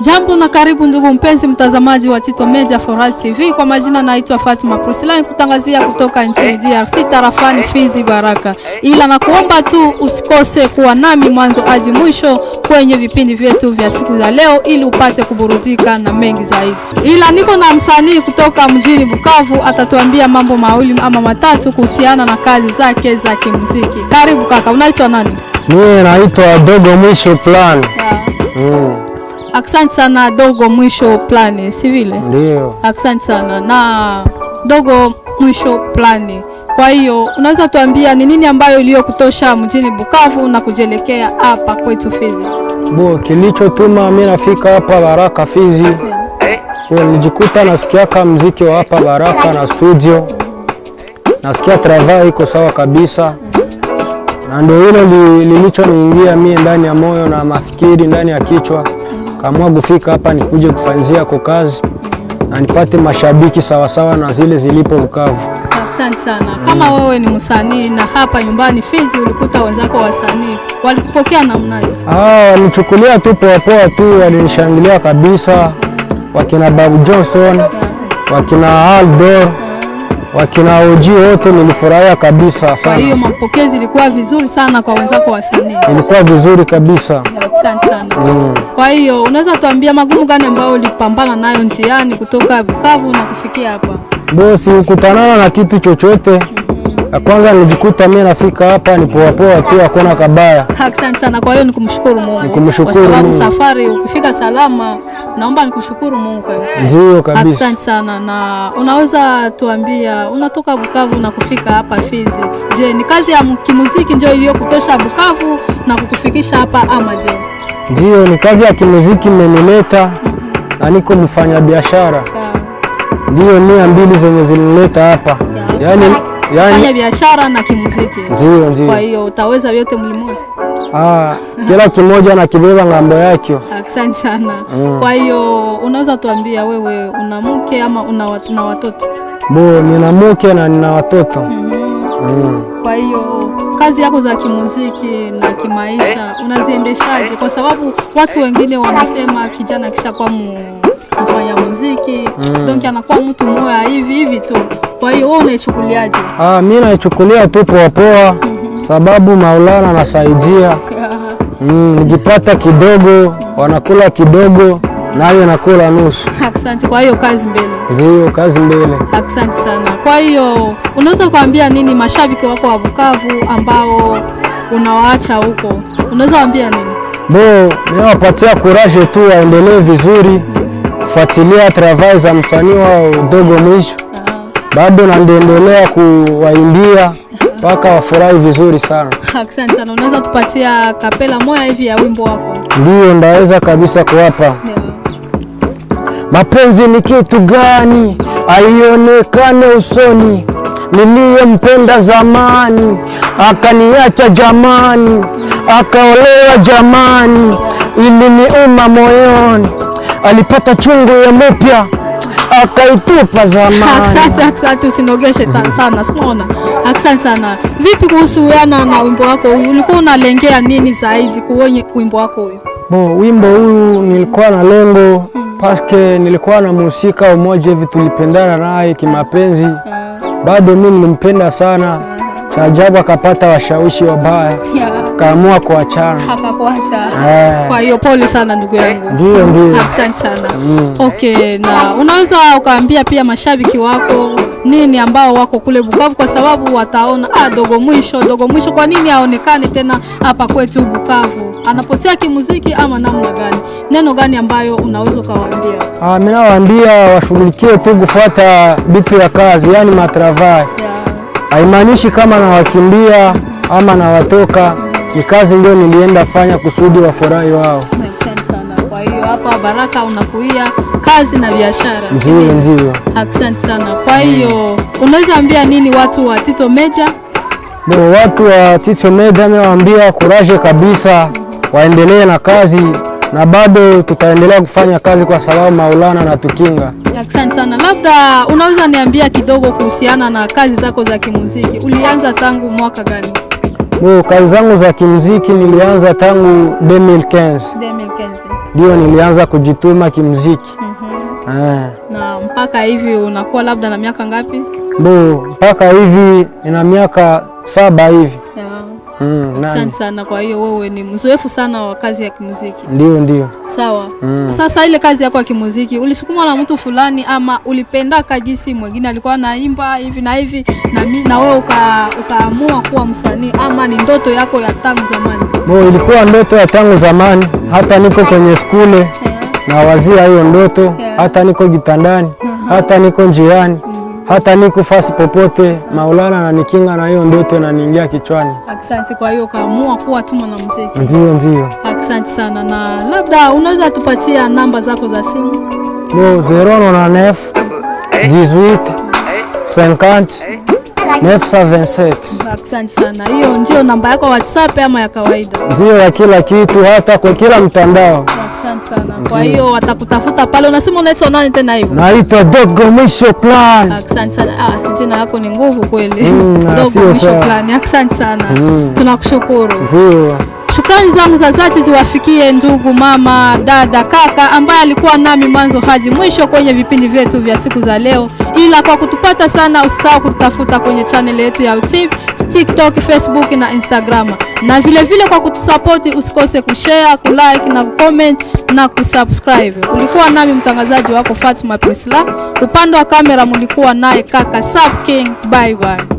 Jambo na karibu ndugu mpenzi mtazamaji wa Tito Media Foral TV. Kwa majina naitwa Fatima Priscilla, kutangazia kutoka nchini DRC tarafani Fizi Baraka. Ila nakuomba tu usikose kuwa nami mwanzo hadi mwisho kwenye vipindi vyetu vya siku za leo ili upate kuburudika na mengi zaidi. Ila niko na msanii kutoka mjini Bukavu, atatuambia mambo mawili ama matatu kuhusiana na kazi zake za kimuziki. Karibu kaka, unaitwa nani? Mimi naitwa Dogo Mwisho Plan. Asante sana Dogo Mwisho Plan, si vile? Ndio. Asante sana na Dogo Mwisho Plan. Kwa hiyo unaweza tuambia ni nini ambayo iliyokutosha mjini Bukavu na kujelekea hapa kwetu Fizi? Kilichotuma mimi nafika hapa Baraka Fizi. Nilijikuta nasikia muziki wa hapa Baraka na studio. Nasikia travail iko sawa kabisa. Na ndio hilo lilichoniingia mimi ndani ya moyo na mafikiri ndani ya kichwa. Kaamua kufika hapa nikuje kufanyia kwa kazi na nipate mashabiki sawa sawa na zile zilipo Bukavu. Asante sana. Kama wewe ni msanii na hapa nyumbani Fizi ulikuta wenzako wasanii, walikupokea namna gani? Walichukulia tu poa tu, walinishangilia kabisa. Wakina Babu Johnson, wakina Aldor, wakina Oji wote nilifurahia kabisa sana. Kwa hiyo mapokezi ilikuwa vizuri sana kwa wenzako wasanii? Ilikuwa vizuri kabisa. Asante sana. Kwa hiyo unaweza tuambia magumu gani ambayo ulipambana nayo njiani kutoka Bukavu na kufikia hapa? Sikutanana na kitu chochote. Ya kwanza nilijikuta mimi nafika hapa ni poa tu, hakuna kabaya. Asante sana. Kwa hiyo nikumshukuru Mungu. Nikumshukuru Mungu. Kwa sababu Mungu. Safari ukifika salama, naomba nikushukuru Mungu kabisa. Ndio kabisa. Asante sana. Na unaweza tuambia unatoka Bukavu na kufika hapa Fizi. Je, ni kazi ya kimuziki ndio iliyokutosha Bukavu na kukufikisha hapa ama je? Ndio, ni kazi ya kimuziki imenileta na niko mfanya biashara. Ndio nia mbili zenye zilinileta hapa. Yaani fanya biashara na kimuziki. Ndio. Kwa hiyo utaweza yote mlimoja. Kila kimoja na kibeba ngambo yake. Asante sana. Kwa hiyo unaweza tuambia wewe una mke ama una watoto? Nina mke na nina watoto. Kwa hiyo kazi yako za kimuziki na kimaisha unaziendeshaje? Kwa sababu watu wengine wanasema kijana kisha kwa mfanya muziki donc anakuwa mtu moya hivi tu. Kwa hiyo wewe unaichukuliaje? Mimi naichukulia tu poa sababu Maulana anasaidia. Nikipata kidogo wanakula kidogo nayo nakula nusu. Asante. Kwa hiyo kazi mbele. Ndio, kazi mbele. Asante sana. Kwa hiyo unaweza kuambia nini mashabiki wako wa Bukavu ambao unawaacha huko? Unaweza kuambia nini? Niwapatia courage tu, waendelee vizuri. Fuatilia travail za msanii wao Dogo Mwisho. Bado naendelea kuwaimbia mpaka wafurahi vizuri sana. Asante sana. Unaweza tupatia kapela moja hivi ya wimbo wako? Ndio, ndaweza kabisa kuwapa. Mapenzi ni kitu gani? Aionekane usoni. Niliyempenda zamani akaniacha jamani, akaolewa jamani, iliniuma moyoni. Alipata chungu ya mpya akaitupa zamani. Asante, usinogeshe sana. Unaona? Asante sana. Vipi kuhusiana na wimbo wako huu? Ulikuwa unalengea nini zaidi kwenye wimbo wako huu? Wimbo huu nilikuwa na lengo paske nilikuwa na mhusika mmoja hivi tulipendana naye kimapenzi. Bado mimi nilimpenda sana. Cha ajabu akapata washawishi wabaya. Kaamua kuachana. Akakuacha. Kwa hiyo pole sana ndugu yangu. Ndio. Asante sana. Okay, na unaweza ukaambia pia mashabiki wako nini ambao wako kule Bukavu, kwa sababu wataona Dogo Mwisho kwa nini aonekane tena hapa kwetu Bukavu? Anapotea kimuziki ama namna gani? Neno gani ambayo unaweza ukawaambia? Mimi nawaambia washughulikie tu kufuata bitu ya kazi, yani matravai. Haimaanishi kama nawakimbia ama nawatoka, ni kazi ndio nilienda fanya kusudi wafurahi wao. Asante sana. Kwa hiyo hapa Baraka unakuia kazi na biashara. Ndio. Asante sana. Kwa hiyo unaweza ambia nini watu wa Tito Media? Watu wa Tito Media nawaambia courage kabisa, waendelee na kazi na bado tutaendelea kufanya kazi kwa sababu Maulana anatukinga. Asante sana. Labda unaweza niambia kidogo kuhusiana na kazi zako za kimuziki. Ulianza tangu mwaka gani? Kazi zangu za kimuziki nilianza tangu 2015. ndio nilianza kujituma kimuziki. Na mpaka hivi unakuwa labda na miaka ngapi? Mpaka hivi ina miaka 7 hivi. Asante sana. Kwa hiyo wewe ni mzoefu sana wa kazi ya kimuziki. Ndio. Sawa. Sasa ile kazi yako ya kimuziki ulisukumwa na mtu fulani ama ulipenda kajisi mwingine alikuwa anaimba hivi na hivi na wewe ukaamua kuwa msanii ama ni ndoto yako ya tangu zamani? Ilikuwa ndoto ya tangu zamani, hata niko kwenye skule na wazia hiyo ndoto, hata niko kitandani, hata niko njiani, hata niko fasi popote, Maulana ananikinga na hiyo ndoto na niingia kichwani. Asante. Kwa hiyo kaamua kuwa tu mwanamuziki. Ndio. Asante sana. Na labda unaweza tupatia namba zako za simu? 099 18 50 927. Asante sana. Hiyo ndio namba yako WhatsApp ama ya kawaida? Ndio, ya kila kitu, hata kwa kila mtandao. Asante sana. Kwa hiyo watakutafuta pale. Unasema unaitwa nani tena hivyo? Naitwa Dogo Mwisho Plan. Asante sana. Jina lako ni nguvu kweli. Dogo Mwisho Plan. Asante sana. Tunakushukuru. Ndio. Shukrani zangu za dhati ziwafikie ndugu, mama, dada, kaka ambaye alikuwa nami mwanzo hadi mwisho kwenye vipindi vyetu vya siku za leo. Ila kwa kutupata sana, usisahau kututafuta kwenye channel yetu ya YouTube, TikTok, Facebook na Instagram. Na vile kwa kutusapoti usikose kushare, kulike na kucomment na kusubscribe. Ulikuwa nami mtangazaji wako Fatima Priscilla. Upande wa kamera mlikuwa naye kaka Sub King. Bye bye.